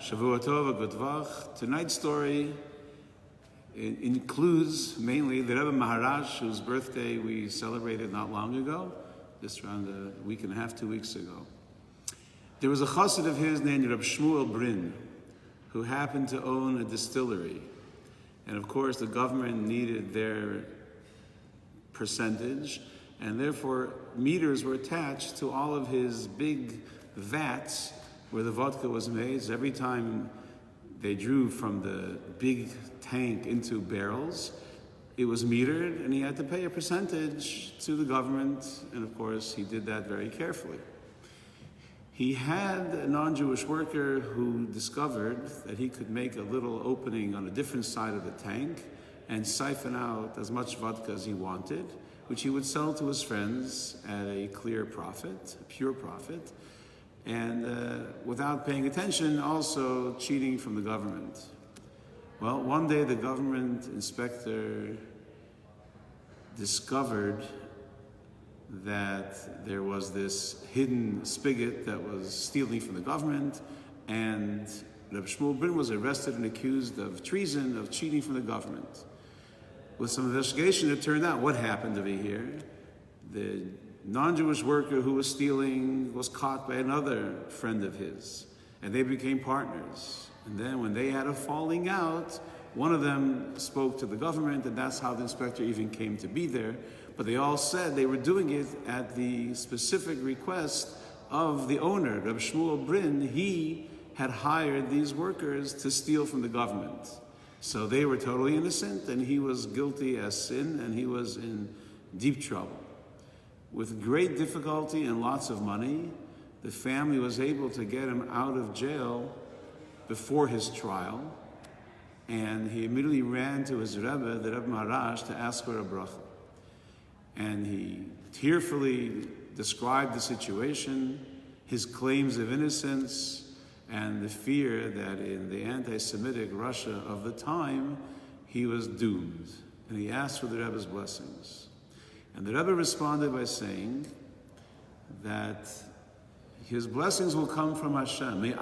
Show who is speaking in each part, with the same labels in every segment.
Speaker 1: Shavua Tov, Good Vach. Tonight's story includes mainly the Rebbe Maharash, whose birthday we celebrated not long ago, just around a week and a half, 2 weeks ago. There was a chassid of his named Reb Shmuel Brin, who happened to own a distillery. And of course, the government needed their percentage, and therefore meters were attached to all of his big vats where the vodka was made. So every time they drew from the big tank into barrels, it was metered, and he had to pay a percentage to the government, and of course he did that very carefully. He had a non-Jewish worker who discovered that he could make a little opening on a different side of the tank and siphon out as much vodka as he wanted, which he would sell to his friends at a clear profit, a pure profit, and without paying attention, also cheating from the government. Well, one day the government inspector discovered that there was this hidden spigot that was stealing from the government, and Reb Shmuel Brin was arrested and accused of treason, of cheating from the government. With some investigation, it turned out what happened over here. The non-Jewish worker who was stealing was caught by another friend of his, and they became partners. And then when they had a falling out, one of them spoke to the government, and that's how the inspector even came to be there. But they all said they were doing it at the specific request of the owner, Reb Shmuel Brin. He had hired these workers to steal from the government. So they were totally innocent, and he was guilty as sin, and he was in deep trouble. With great difficulty and lots of money, the family was able to get him out of jail before his trial, and he immediately ran to his Rebbe, the Rebbe Maharash, to ask for a bracha. And he tearfully described the situation, his claims of innocence, and the fear that in the anti-Semitic Russia of the time, he was doomed. And he asked for the Rebbe's blessings. And the Rebbe responded by saying that his blessings will come from Hashem.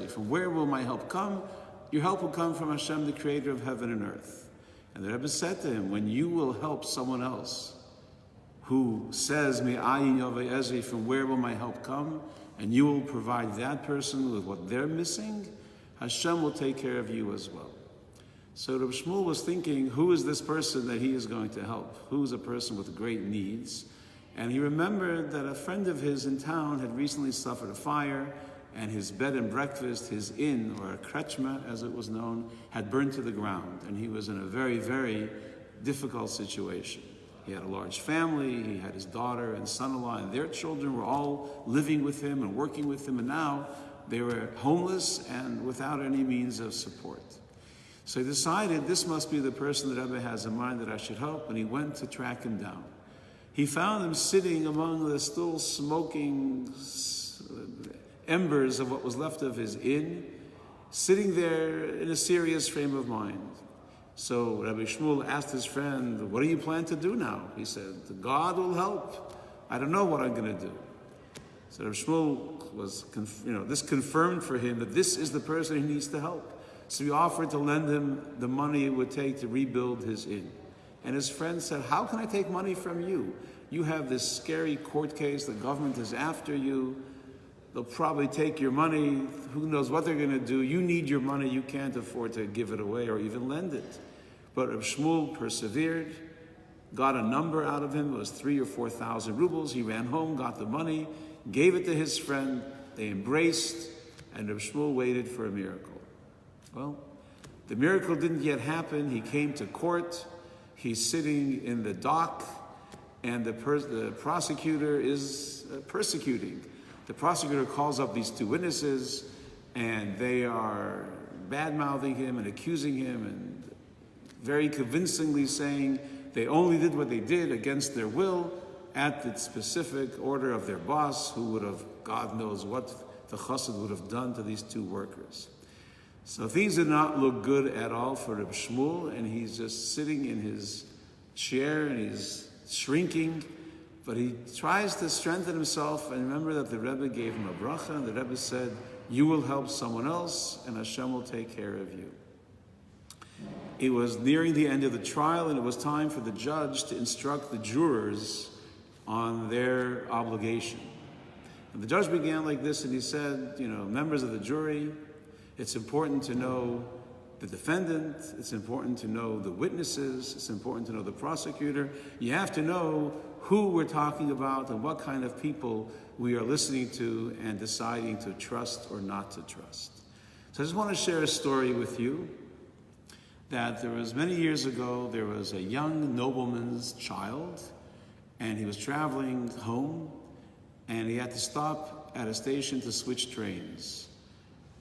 Speaker 1: From where will my help come? Your help will come from Hashem, the creator of heaven and earth. And the Rebbe said to him, when you will help someone else who says, from where will my help come? And you will provide that person with what they're missing, Hashem will take care of you as well. So Reb Shmuel was thinking, who is this person that he is going to help? Who is a person with great needs? And he remembered that a friend of his in town had recently suffered a fire, and his bed and breakfast, his inn, or a krechma as it was known, had burned to the ground. And he was in a very, very difficult situation. He had a large family, he had his daughter and son-in-law, and their children were all living with him and working with him, and now they were homeless and without any means of support. So he decided this must be the person that Rebbe has in mind that I should help, and he went to track him down. He found him sitting among the still smoking embers of what was left of his inn, sitting there in a serious frame of mind. So Rabbi Shmuel asked his friend, what do you plan to do now? He said, God will help. I don't know what I'm going to do. So Rabbi Shmuel was, this confirmed for him that this is the person he needs to help. So he offered to lend him the money it would take to rebuild his inn. And his friend said, how can I take money from you? You have this scary court case, the government is after you. They'll probably take your money. Who knows what they're going to do? You need your money. You can't afford to give it away or even lend it. But Reb Shmuel persevered, got a number out of him. It was 3,000 or 4,000 rubles. He ran home, got the money, gave it to his friend. They embraced, and Reb Shmuel waited for a miracle. Well, the miracle didn't yet happen. He came to court. He's sitting in the dock, and the prosecutor is persecuting. The prosecutor calls up these two witnesses, and they are bad-mouthing him and accusing him and very convincingly saying they only did what they did against their will at the specific order of their boss, who would have, God knows what the chassid would have done to these two workers. So things did not look good at all for Reb Shmuel, and he's just sitting in his chair and he's shrinking. But he tries to strengthen himself, and remember that the Rebbe gave him a bracha, and the Rebbe said, You will help someone else, and Hashem will take care of you. It was nearing the end of the trial, and it was time for the judge to instruct the jurors on their obligation. And the judge began like this, and he said, members of the jury, it's important to know the defendant, it's important to know the witnesses, it's important to know the prosecutor. You have to know who we're talking about and what kind of people we are listening to and deciding to trust or not to trust. So I just want to share a story with you that there was many years ago, there was a young nobleman's child, and he was traveling home, and he had to stop at a station to switch trains.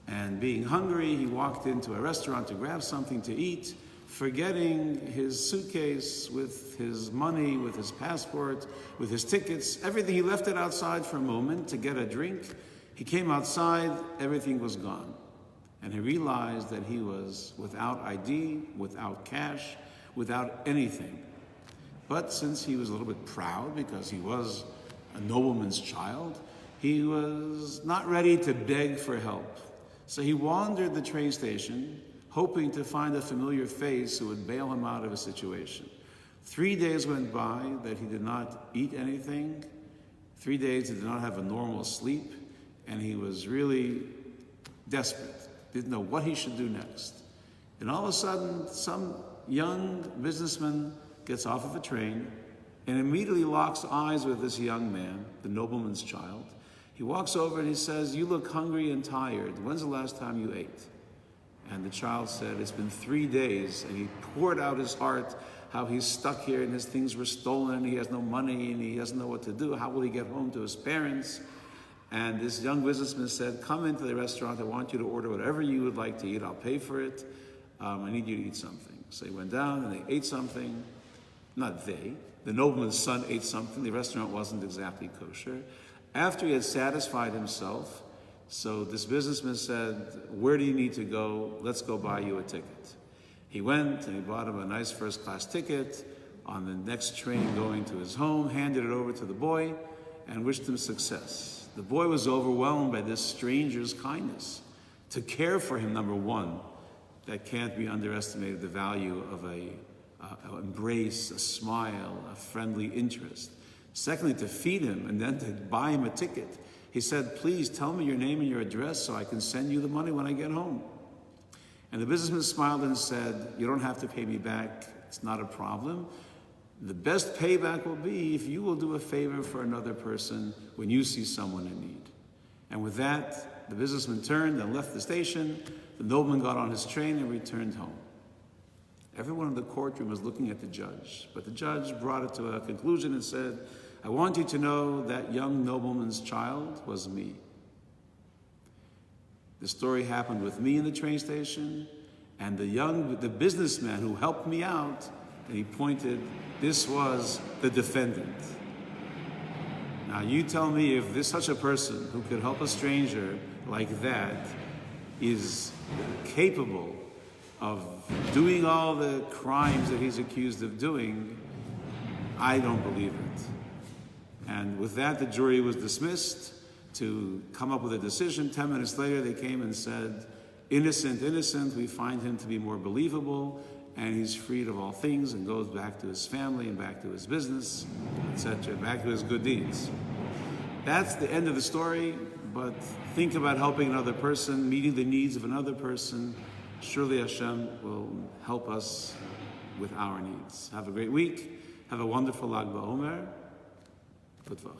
Speaker 1: And being hungry, he walked into a restaurant to grab something to eat, forgetting his suitcase with his money, with his passport, with his tickets, everything. He left it outside for a moment to get a drink. He came outside, everything was gone. And he realized that he was without ID, without cash, without anything. But since he was a little bit proud because he was a nobleman's child, he was not ready to beg for help. So he wandered the train station, hoping to find a familiar face who would bail him out of a situation. 3 days went by that he did not eat anything. 3 days he did not have a normal sleep, and he was really desperate, didn't know what he should do next. And all of a sudden, some young businessman gets off of a train and immediately locks eyes with this young man, the nobleman's child. He walks over and he says, "You look hungry and tired. When's the last time you ate?" And the child said, "It's been 3 days." And he poured out his heart, how he's stuck here and his things were stolen, and he has no money and he doesn't know what to do. How will he get home to his parents? And this young businessman said, "Come into the restaurant. I want you to order whatever you would like to eat. I'll pay for it. I need you to eat something." So he went down and they ate something. Not they. The nobleman's son ate something. The restaurant wasn't exactly kosher. After he had satisfied himself, so this businessman said, "Where do you need to go? Let's go buy you a ticket." He went and he bought him a nice first-class ticket on the next train going to his home, handed it over to the boy, and wished him success. The boy was overwhelmed by this stranger's kindness. To care for him, number one, that can't be underestimated, the value of an embrace, a smile, a friendly interest. Secondly, to feed him and then to buy him a ticket. He said, "Please tell me your name and your address so I can send you the money when I get home." And the businessman smiled and said, "You don't have to pay me back. It's not a problem. The best payback will be if you will do a favor for another person when you see someone in need." And with that, the businessman turned and left the station. The nobleman got on his train and returned home. Everyone in the courtroom was looking at the judge, but the judge brought it to a conclusion and said, "I want you to know that young nobleman's child was me. The story happened with me in the train station, and the businessman who helped me out," and he pointed, "this was the defendant. Now you tell me if there's such a person who could help a stranger like that is capable of doing all the crimes that he's accused of doing, I don't believe it." And with that, the jury was dismissed to come up with a decision. 10 minutes later, they came and said, "Innocent, innocent, we find him to be more believable, and he's freed of all things and goes back to his family and back to his business, etc., back to his good deeds." That's the end of the story, but think about helping another person, meeting the needs of another person. Surely Hashem will help us with our needs. Have a great week. Have a wonderful Lag BaOmer. Good luck.